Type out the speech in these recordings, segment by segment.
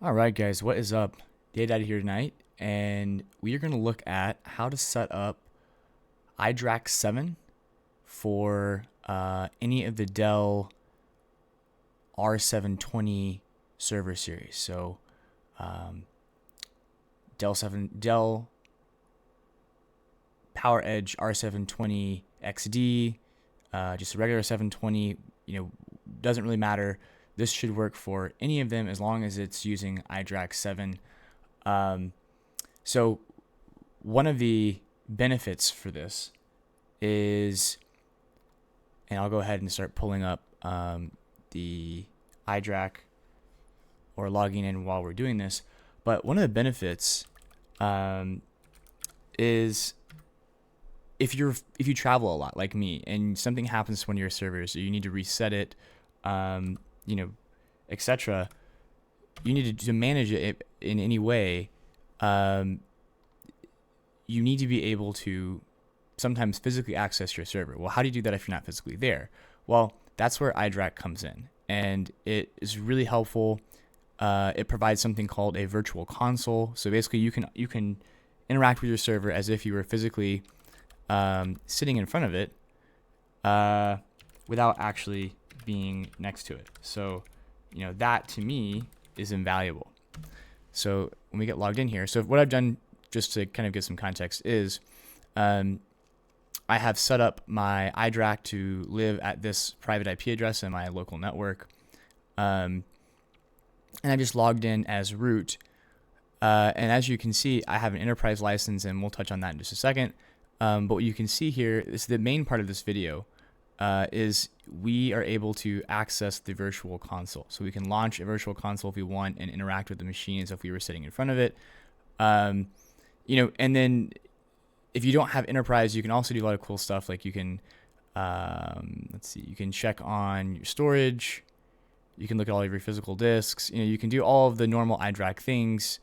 All right, guys, what is up? Data here tonight, and we are going to look at how to set up iDRAC7 for any of the Dell R720 server series. So Dell PowerEdge R720 XD, just a regular 720. Doesn't really matter. This should work for any of them as long as it's using iDRAC7. So one of the benefits for this is, and I'll go ahead and start pulling up the iDRAC or logging in while we're doing this. But one of the benefits is if you travel a lot like me and something happens to one of your servers, or you need to reset it, etc. You need to manage it in any way. You need to be able to sometimes physically access your server. Well, how do you do that if you're not physically there? Well, that's where iDRAC comes in, and it is really helpful. It provides something called a virtual console. So basically, you can interact with your server as if you were physically sitting in front of it without actually being next to it. So, that to me is invaluable. So when we get logged in here, so what I've done just to kind of give some context is I have set up my iDRAC to live at this private IP address in my local network. And I just logged in as root. And as you can see, I have an enterprise license, and we'll touch on that in just a second. But what you can see here is the main part of this video is we are able to access the virtual console. So we can launch a virtual console if we want and interact with the machine as if we were sitting in front of it. And then if you don't have enterprise, you can also do a lot of cool stuff. Like you can, you can check on your storage. You can look at all of your physical disks. You can do all of the normal iDRAC things.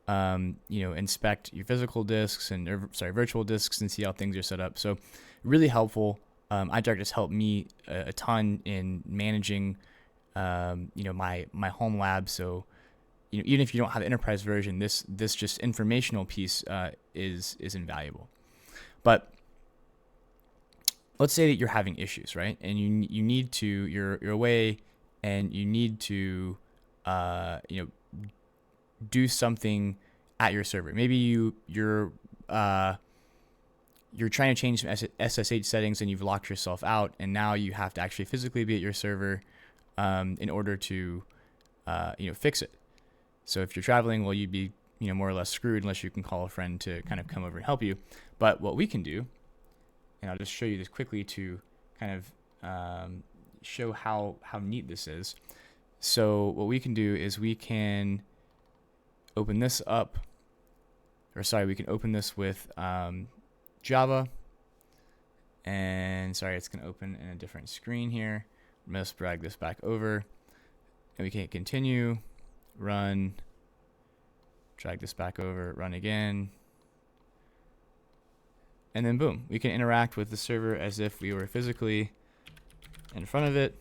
Inspect your physical disks virtual disks and see how things are set up. So really helpful. iDRAC just helped me a ton in managing, my home lab. So, even if you don't have the enterprise version, this just informational piece is invaluable. But let's say that you're having issues, right? And you need to you're away, and you need to do something at your server. Maybe you're trying to change some SSH settings and you've locked yourself out, and now you have to actually physically be at your server in order to fix it. So if you're traveling, well, you'd be more or less screwed unless you can call a friend to kind of come over and help you. But what we can do, and I'll just show you this quickly to kind of show how neat this is. So what we can do is we can open this up, we can open this with Java, and it's going to open in a different screen here. I'm going to drag this back over, and we can hit continue, run, drag this back over, run again, and then boom, we can interact with the server as if we were physically in front of it.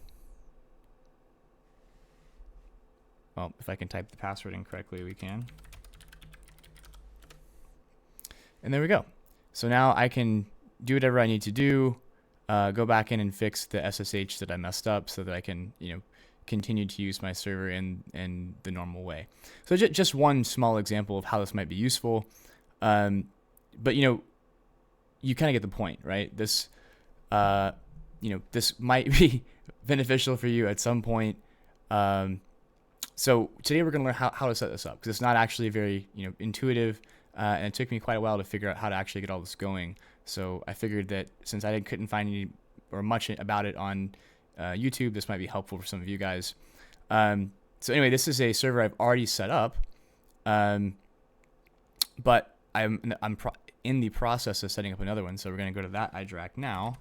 Well, if I can type the password in correctly, we can. And there we go. So now I can do whatever I need to do, go back in and fix the SSH that I messed up so that I can, continue to use my server in the normal way. So just one small example of how this might be useful. But, you kind of get the point, right? This, this might be beneficial for you at some point. So today we're going to learn how to set this up, because it's not actually very, intuitive. And it took me quite a while to figure out how to actually get all this going. So I figured that since I couldn't find any or much about it on YouTube, this might be helpful for some of you guys. So anyway, this is a server I've already set up, but I'm in the process of setting up another one. So we're going to go to that iDRAC now.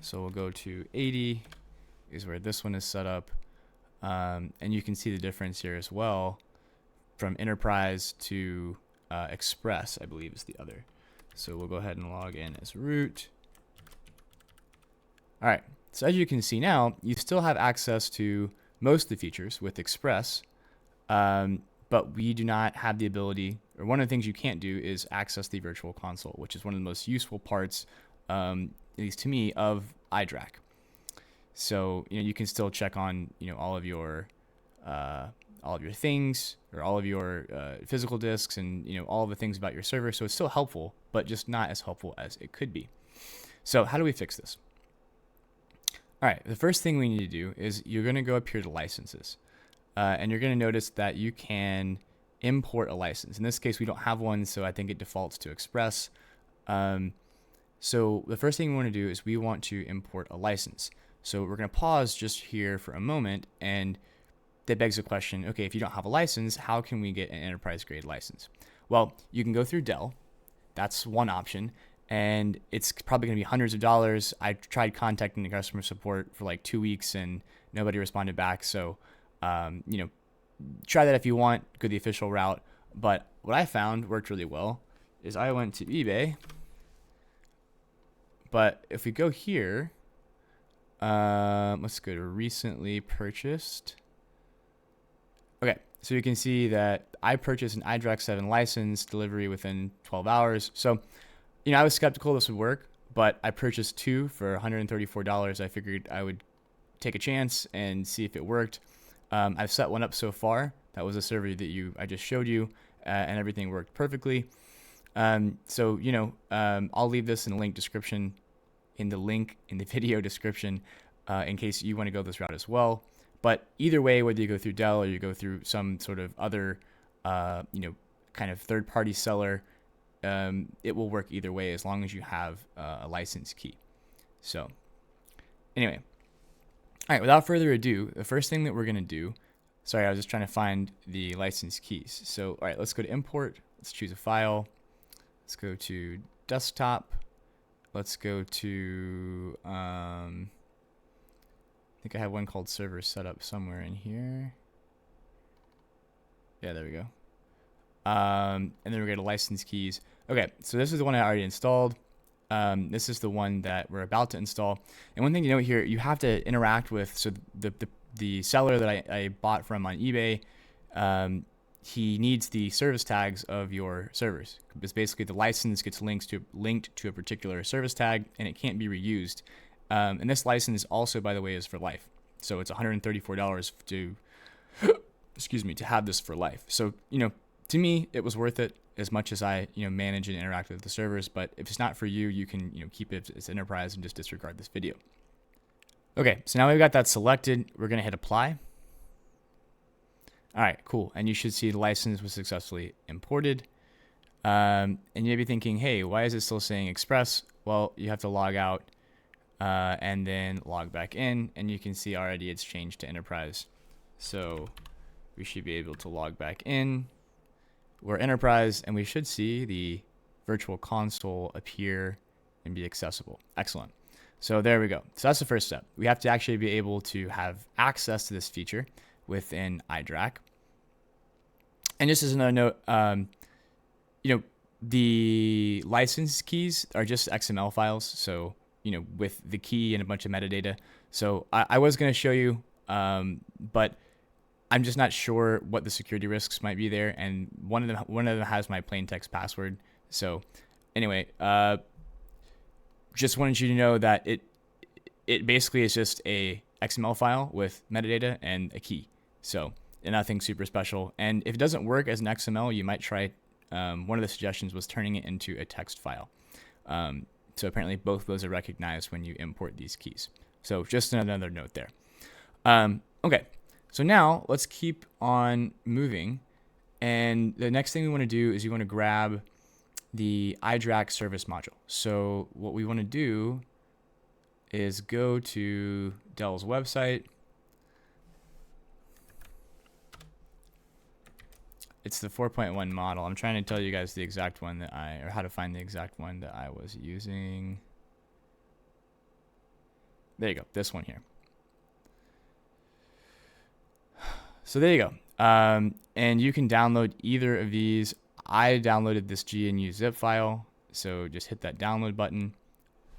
So we'll go to 80 is where this one is set up. And you can see the difference here as well from enterprise to Express, I believe, is the other. So we'll go ahead and log in as root. All right, so as you can see now, you still have access to most of the features with Express, but we do not have the ability, or one of the things you can't do is access the virtual console, which is one of the most useful parts, at least to me, of iDRAC. So, you can still check on, all of your things, or all of your physical disks, and all of the things about your server. So it's still helpful, but just not as helpful as it could be. So how do we fix this? All right, the first thing we need to do is you're going to go up here to licenses, and you're going to notice that you can import a license. In this case, we don't have one, so I think it defaults to Express. So the first thing we want to do is we want to import a license. So we're going to pause just here for a moment, and that begs the question, okay, if you don't have a license, how can we get an enterprise grade license? Well, you can go through Dell. That's one option, and it's probably going to be hundreds of dollars. I tried contacting the customer support for like 2 weeks and nobody responded back. So, try that if you want, go the official route. But what I found worked really well is I went to eBay, but if we go here, let's go to recently purchased. Okay, so you can see that I purchased an iDRAC7 license, delivery within 12 hours. So, I was skeptical this would work, but I purchased 2 for $134. I figured I would take a chance and see if it worked. I've set one up so far. That was a server that I just showed you, and everything worked perfectly. So, I'll leave this in the link in the video description, in case you want to go this route as well. But either way, whether you go through Dell or you go through some sort of other, kind of third-party seller, it will work either way as long as you have a license key. So anyway, all right, without further ado, the first thing that we're going to do, sorry, I was just trying to find the license keys. So, all right, let's go to import. Let's choose a file. Let's go to desktop. Let's go to, I think I have one called server setup somewhere in here. Yeah, there we go. And then we're going to license keys. Okay, so this is the one I already installed. This is the one that we're about to install. And one thing to note here, you have to interact with, so the seller that I bought from on eBay, he needs the service tags of your servers. Because basically the license gets linked to a particular service tag, and it can't be reused. And this license also, by the way, is for life. So it's $134 to, to have this for life. So, to me, it was worth it as much as I, manage and interact with the servers. But if it's not for you, you can, keep it as enterprise and just disregard this video. Okay, so now we've got that selected. We're going to hit apply. All right, cool. And you should see the license was successfully imported. And you may be thinking, hey, why is it still saying Express? Well, you have to log out and then log back in. And you can see already it's changed to enterprise. So we should be able to log back in. We're enterprise, and we should see the virtual console appear and be accessible. Excellent. So there we go. So that's the first step. We have to actually be able to have access to this feature within iDRAC. And just as another note, the license keys are just XML files. So, with the key and a bunch of metadata. So I was going to show you, but I'm just not sure what the security risks might be there, and one of them has my plain text password. So, anyway, just wanted you to know that it basically is just a XML file with metadata and a key. So, and nothing super special. And if it doesn't work as an XML, you might try. One of the suggestions was turning it into a text file. So apparently both of those are recognized when you import these keys. So just another note there. Okay. So now let's keep on moving. And the next thing we want to do is you want to grab the IDrac Service Module. So what we want to do is go to Dell's website. It's the 4.1 model. I'm trying to tell you guys the exact one that or how to find the exact one that I was using. There you go, this one here. So there you go. And you can download either of these. I downloaded this GNU zip file, so just hit that download button.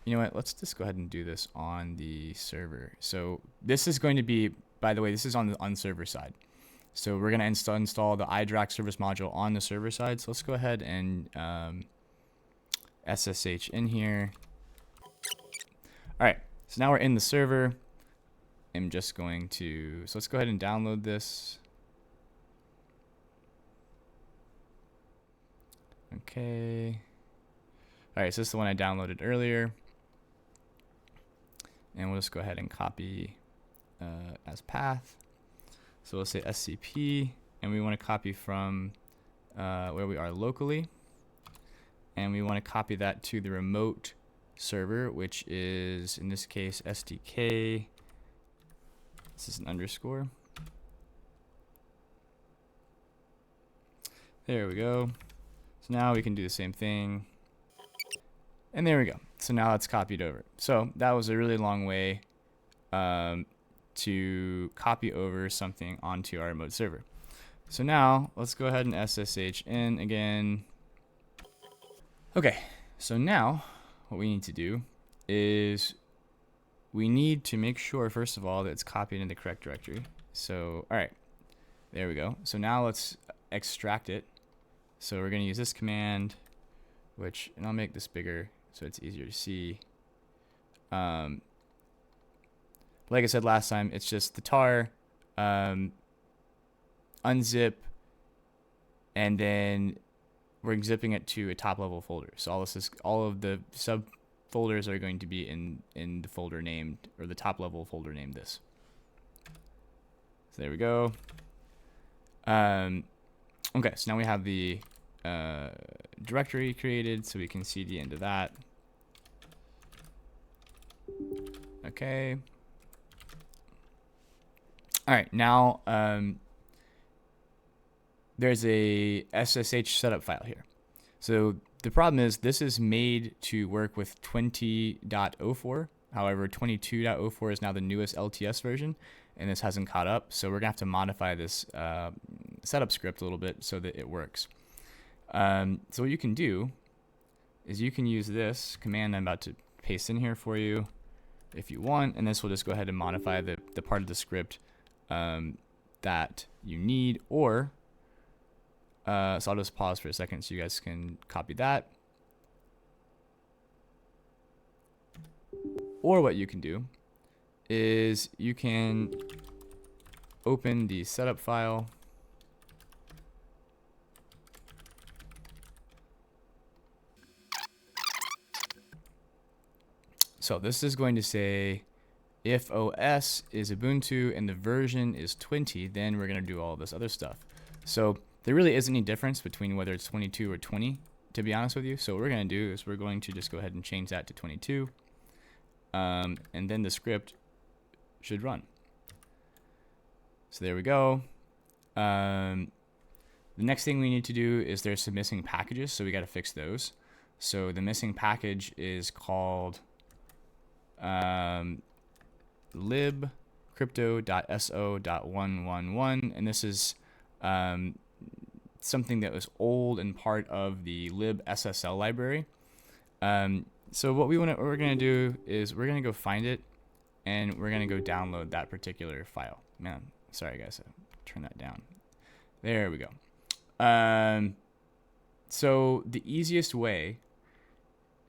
You know what, let's just go ahead and do this on the server. So this is going to be, by the way, this is on the server side. So we're going to install the iDRAC Service Module on the server side. So let's go ahead and SSH in here. All right, so now we're in the server. I'm just going to, so let's go ahead and download this. Okay. All right, so this is the one I downloaded earlier. And we'll just go ahead and copy as path. So we'll say SCP, and we want to copy from where we are locally. And we want to copy that to the remote server, which is, in this case, SDK. This is an underscore. There we go. So now we can do the same thing. And there we go. So now it's copied over. So that was a really long way to copy over something onto our remote server. So now let's go ahead and SSH in again. Okay, so now what we need to do is we need to make sure, first of all, that it's copied in the correct directory. So, all right, there we go. So now let's extract it. So we're going to use this command, and I'll make this bigger so it's easier to see. Like I said last time, it's just the tar, unzip, and then we're zipping it to a top level folder. So all of the subfolders are going to be in the folder named, or the top level folder named this. So there we go. Okay, so now we have the directory created, so we can see the end of that. Okay. All right, now there's a SSH setup file here. So the problem is this is made to work with 20.04. However, 22.04 is now the newest LTS version, and this hasn't caught up. So we're gonna have to modify this setup script a little bit so that it works. So what you can do is you can use this command I'm about to paste in here for you if you want, and this will just go ahead and modify the part of the script that you need, or so I'll just pause for a second so you guys can copy that. Or what you can do is you can open the setup file. So this is going to say if OS is Ubuntu and the version is 20, then we're going to do all this other stuff. So there really isn't any difference between whether it's 22 or 20, to be honest with you. So what we're going to do is we're going to just go ahead and change that to 22. And then the script should run. So there we go. The next thing we need to do is there's some missing packages, so we got to fix those. So the missing package is called libcrypto.so.111, and this is something that was old and part of the libSSL library. So what we're gonna do is we're gonna go find it, and we're gonna go download that particular file. Man, sorry guys, turn that down. There we go. So the easiest way,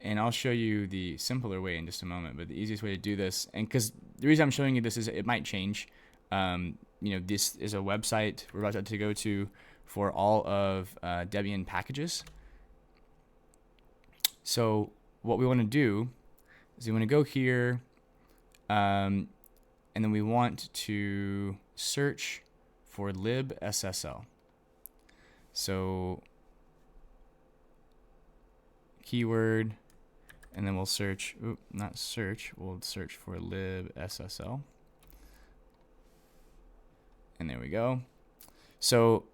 and I'll show you the simpler way in just a moment, but the easiest way to do this, and because the reason I'm showing you this is it might change. This is a website we're about to go to for all of Debian packages. So what we want to do is we want to go here, and then we want to search for libSSL. So keyword, and then we'll search, we'll search for libSSL. And there we go. So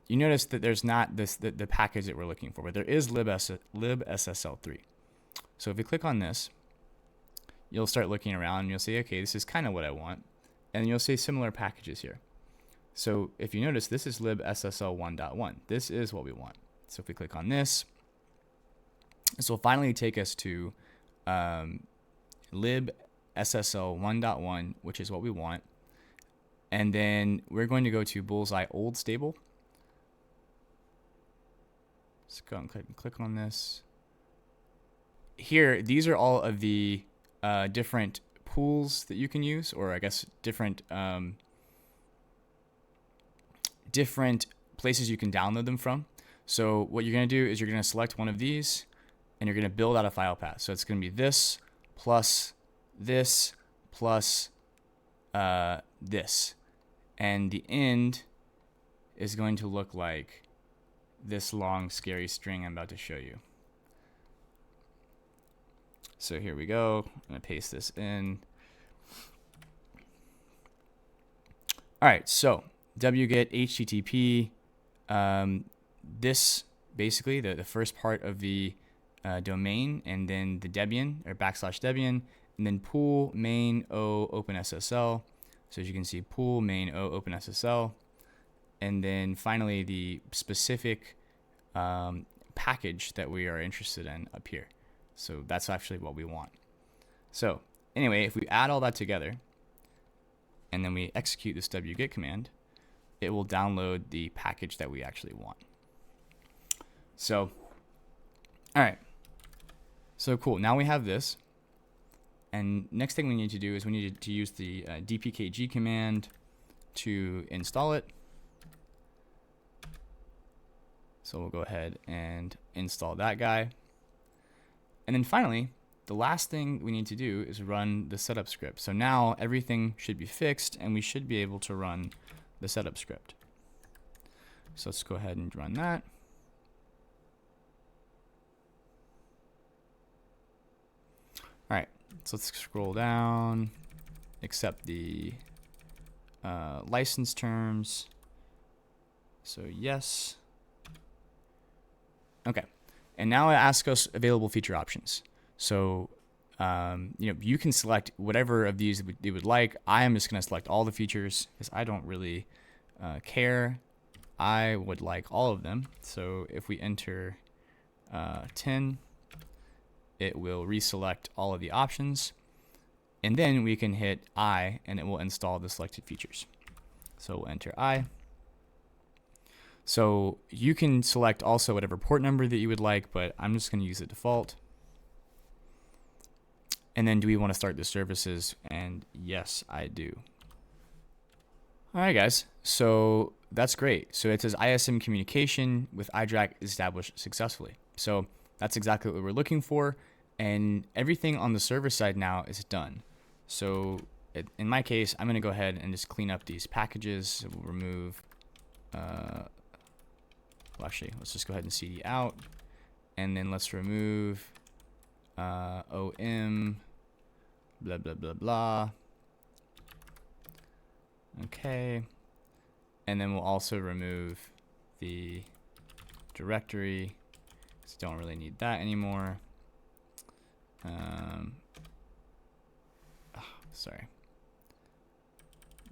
you notice that there's not the package that we're looking for, but there is libSSL3. So if we click on this, you'll start looking around and you'll say, okay, this is kind of what I want. And you'll see similar packages here. So if you notice, this is libSSL 1.1. This is what we want. So if we click on this, this will finally take us to libSSL 1.1, which is what we want. And then we're going to go to bullseye old stable. Let's go and click on this. Here, these are all of the different pools that you can use, or I guess different different places you can download them from. So what you're going to do is you're going to select one of these, and you're going to build out a file path. So it's going to be this plus this plus this, and the end is going to look like this long scary string I'm about to show you. So here we go. I'm going to paste this in. All right, so wget http, this basically the first part of the domain, and then the Debian or /Debian, and then pool main o OpenSSL. So as you can see, pool main o OpenSSL, and then finally the specific package that we are interested in up here. So that's actually what we want. So anyway, if we add all that together and then we execute this wget command, it will download the package that we actually want. So, all right. So cool. Now we have this. And next thing we need to do is we need to use the dpkg command to install it. So we'll go ahead and install that guy. And then finally, the last thing we need to do is run the setup script. So now everything should be fixed, and we should be able to run the setup script. So let's go ahead and run that. All right, so let's scroll down, accept the license terms. So yes. Okay. And now it asks us available feature options. So, you can select whatever of these you would like. I am just going to select all the features because I don't really care. I would like all of them. So if we enter 10, it will reselect all of the options. And then we can hit I, and it will install the selected features. So we'll enter I. So you can select also whatever port number that you would like, but I'm just going to use the default. And then do we want to start the services? And yes, I do. All right, guys. So that's great. So it says ISM communication with iDRAC established successfully. So that's exactly what we're looking for. And everything on the server side now is done. So in my case, I'm going to go ahead and just clean up these packages. So we'll remove well, actually, let's just go ahead and cd out, and then let's remove om blah blah blah blah. Okay, and then we'll also remove the directory, so don't really need that anymore. Sorry,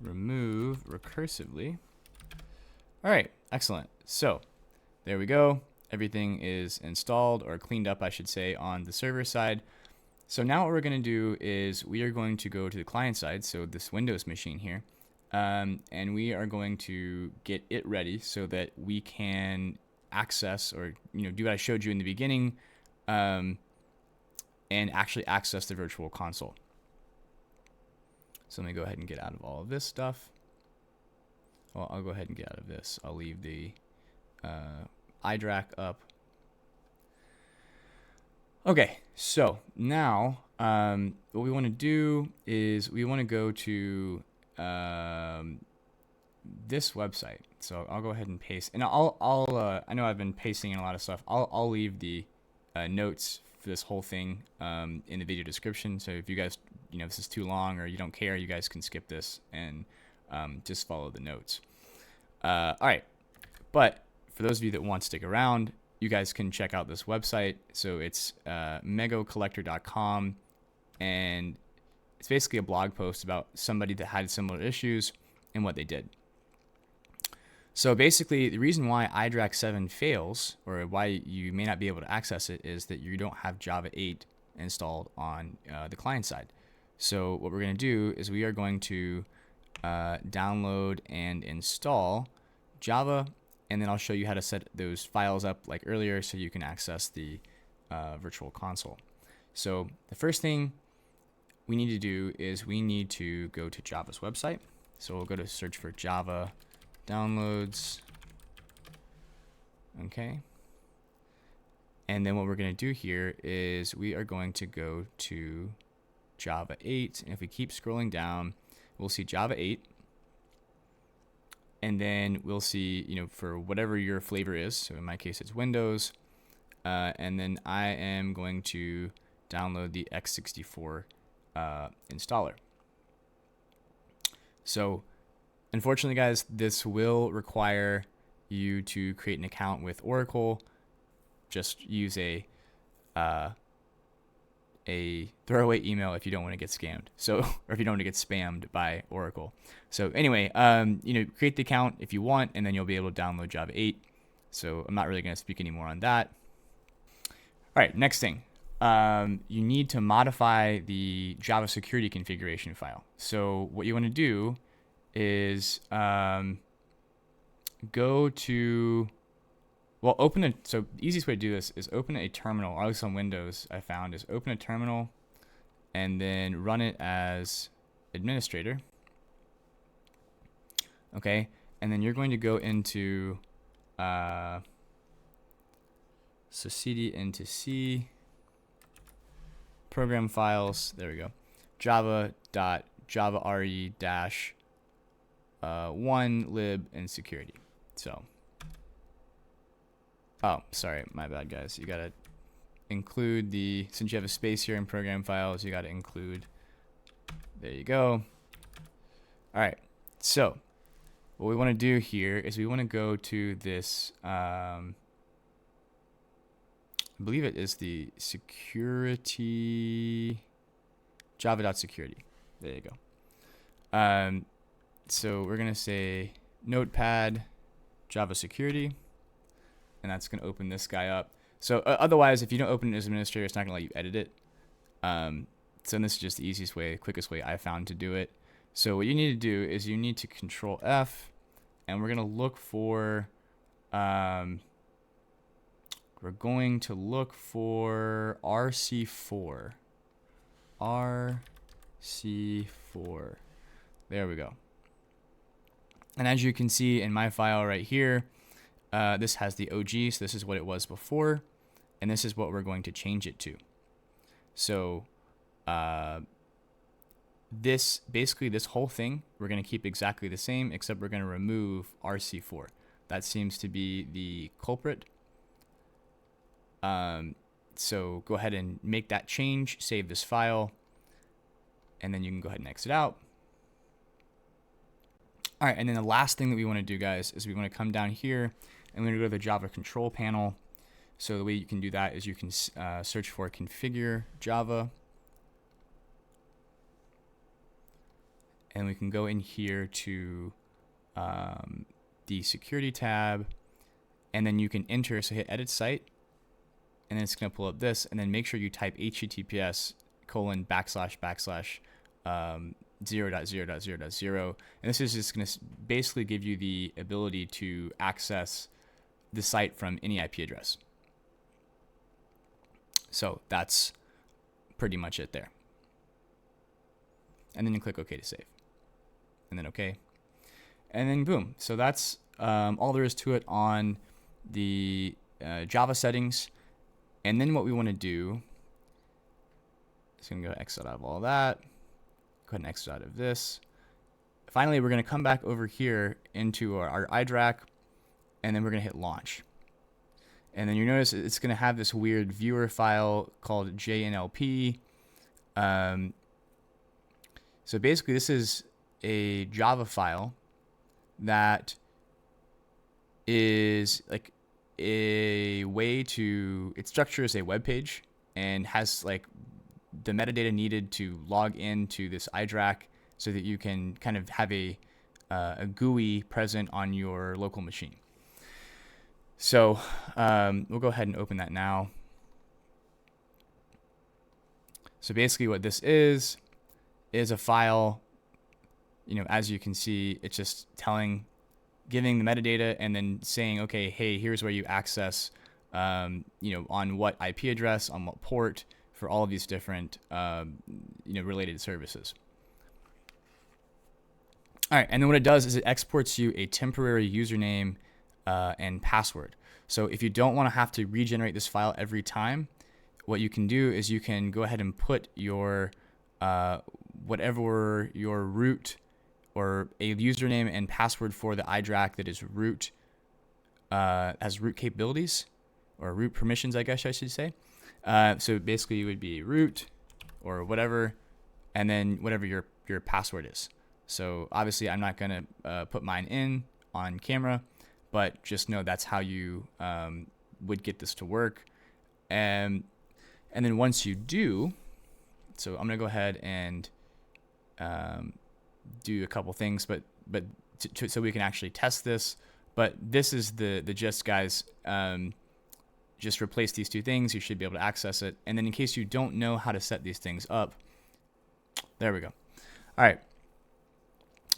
remove recursively. All right, excellent. So there we go. Everything is installed, or cleaned up, I should say, on the server side. So now what we're going to do is we are going to go to the client side, so this Windows machine here, and we are going to get it ready so that we can access, or do what I showed you in the beginning, and actually access the virtual console. So let me go ahead and get out of all of this stuff. Well, I'll go ahead and get out of this. I'll leave the iDRAC up. Okay, so now what we want to do is we want to go to this website. So I'll go ahead and paste, and I know I've been pasting in a lot of stuff. I'll leave the notes for this whole thing in the video description. So if you guys, this is too long or you don't care, you guys can skip this and just follow the notes. All right, but for those of you that want to stick around, you guys can check out this website. So it's megocollector.com, and it's basically a blog post about somebody that had similar issues and what they did. So basically, the reason why iDRAC7 fails, or why you may not be able to access it, is that you don't have Java 8 installed on the client side. So what we're going to do is we are going to download and install Java, and then I'll show you how to set those files up like earlier so you can access the virtual console. So the first thing we need to do is we need to go to Java's website. So we'll go to search for Java downloads. Okay. And then what we're going to do here is we are going to go to Java 8. And if we keep scrolling down, we'll see Java 8. And then we'll see, for whatever your flavor is. So in my case, it's Windows. And then I am going to download the x64 installer. So unfortunately, guys, this will require you to create an account with Oracle. Just use a throwaway email if you don't want to get scammed. So, or if you don't want to get spammed by Oracle. So anyway, create the account if you want, and then you'll be able to download Java 8. So I'm not really going to speak anymore on that. All right, next thing. You need to modify the Java security configuration file. So what you want to do is go to, so the easiest way to do this is open a terminal, or at least on Windows I found, is open a terminal and then run it as administrator. Okay, and then you're going to go into, so cd into C, program files, there we go, java.java.re-1 lib and security. So, oh, sorry, my bad, guys. You gotta include since you have a space here in program files, you gotta include, there you go. All right, so what we want to do here is we want to go to this, I believe it is the security, java.security. There you go. So we're going to say notepad Java security, and that's going to open this guy up. So otherwise, if you don't open it as administrator, it's not going to let you edit it. So this is just the easiest way, quickest way I found to do it. So what you need to do is you need to Control F, and we're going to look for, RC4. RC4. There we go. And as you can see in my file right here, this has the OG, so this is what it was before, and this is what we're going to change it to. So this whole thing we're going to keep exactly the same, except we're going to remove RC4. That seems to be the culprit. So go ahead and make that change, save this file, and then you can go ahead and exit out. All right, and then the last thing that we want to do, guys, is we want to come down here and we're going to go to the Java control panel. So the way you can do that is you can search for configure Java. And we can go in here to the security tab, and then you can enter, so hit edit site, and then it's going to pull up this, and then make sure you type https://0.0.0.0, and this is just going to basically give you the ability to access the site from any IP address. So that's pretty much it there. And then you click OK to save, and then OK, and then boom. So that's all there is to it on the Java settings. And then what we want to do is going to go exit out of all that. Go ahead and exit out of this. Finally, we're going to come back over here into our iDRAC, and then we're going to hit launch. And then you notice it's going to have this weird viewer file called JNLP. So basically, this is a Java file that is like a way to, it structures a web page and has like the metadata needed to log into this iDRAC so that you can kind of have a GUI present on your local machine. So we'll go ahead and open that now. So basically what this is a file, as you can see, it's just giving the metadata and then saying, okay, hey, here's where you access, on what IP address, on what port, for all of these different, related services. All right, and then what it does is it exports you a temporary username and password. So if you don't want to have to regenerate this file every time, what you can do is you can go ahead and put your whatever your root or a username and password for the iDRAC that is root, has root capabilities or root permissions, I guess I should say. So basically it would be root or whatever, and then whatever your password is. So obviously I'm not going to put mine in on camera, but just know that's how you would get this to work. And then once you do, so I'm going to go ahead and do a couple things, but so we can actually test this. But this is the gist, guys. Just replace these two things. You should be able to access it. And then in case you don't know how to set these things up, there we go. All right.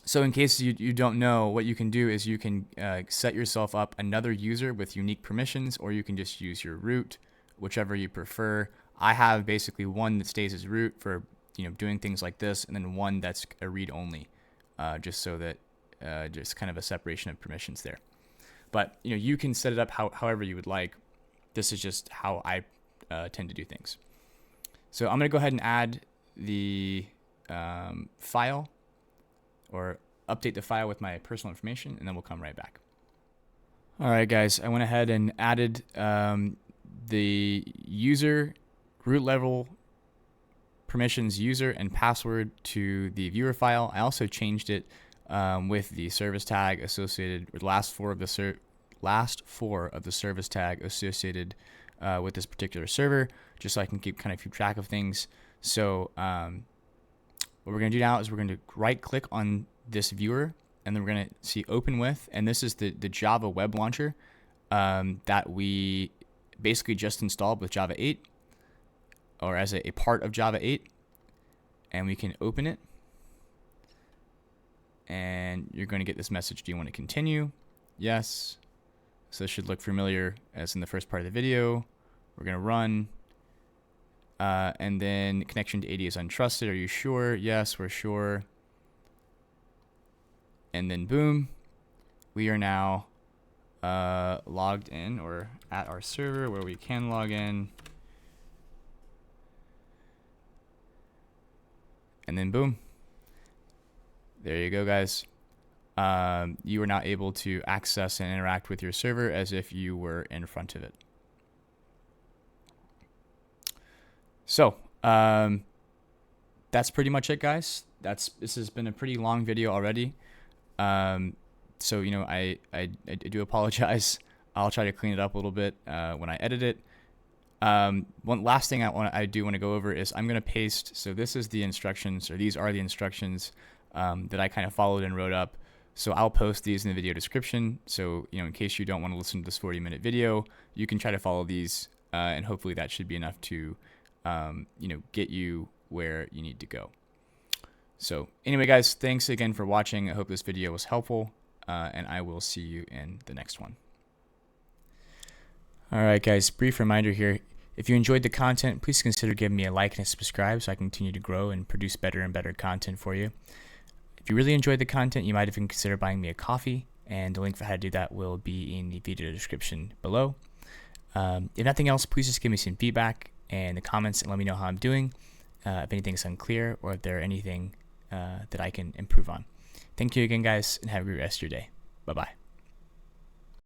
So in case you don't know, what you can do is you can set yourself up another user with unique permissions, or you can just use your root, whichever you prefer. I have basically one that stays as root for doing things like this, and then one that's a read only, just so that just kind of a separation of permissions there. But you can set it up however you would like. This is just how I tend to do things. So I'm going to go ahead and add the file, or update the file with my personal information, and then we'll come right back. All right, guys, I went ahead and added the user root level permissions user and password to the viewer file. I also changed it with the service tag associated with last four of the service tag associated with this particular server, just so I can keep track of things. So what we're going to do now is we're going to right click on this viewer, and then we're going to see open with, and this is the Java web launcher that we basically just installed with Java 8, or as a part of Java 8, and we can open it, and you're going to get this message. Do you want to continue? Yes. So this should look familiar as in the first part of the video. We're going to run. And then connection to AD is untrusted. Are you sure? Yes, we're sure. And then boom, we are now logged in, or at our server where we can log in. And then boom, there you go, guys. You are now able to access and interact with your server as if you were in front of it. So that's pretty much it, guys. This has been a pretty long video already. So I do apologize. I'll try to clean it up a little bit when I edit it. One last thing I do want to go over is I'm going to paste. So this is the instructions, or these are the instructions that I kind of followed and wrote up. So I'll post these in the video description. So in case you don't want to listen to this 40-minute video, you can try to follow these, and hopefully that should be enough to get you where you need to go. So anyway, guys, thanks again for watching. I hope this video was helpful, and I will see you in the next one. All right, guys, brief reminder here. If you enjoyed the content, please consider giving me a like and a subscribe so I can continue to grow and produce better and better content for you. If you really enjoyed the content, you might even consider buying me a coffee, and the link for how to do that will be in the video description below. If nothing else, please just give me some feedback in the comments and let me know how I'm doing, if anything's unclear, or if there's anything that I can improve on. Thank you again, guys, and have a great rest of your day. Bye-bye.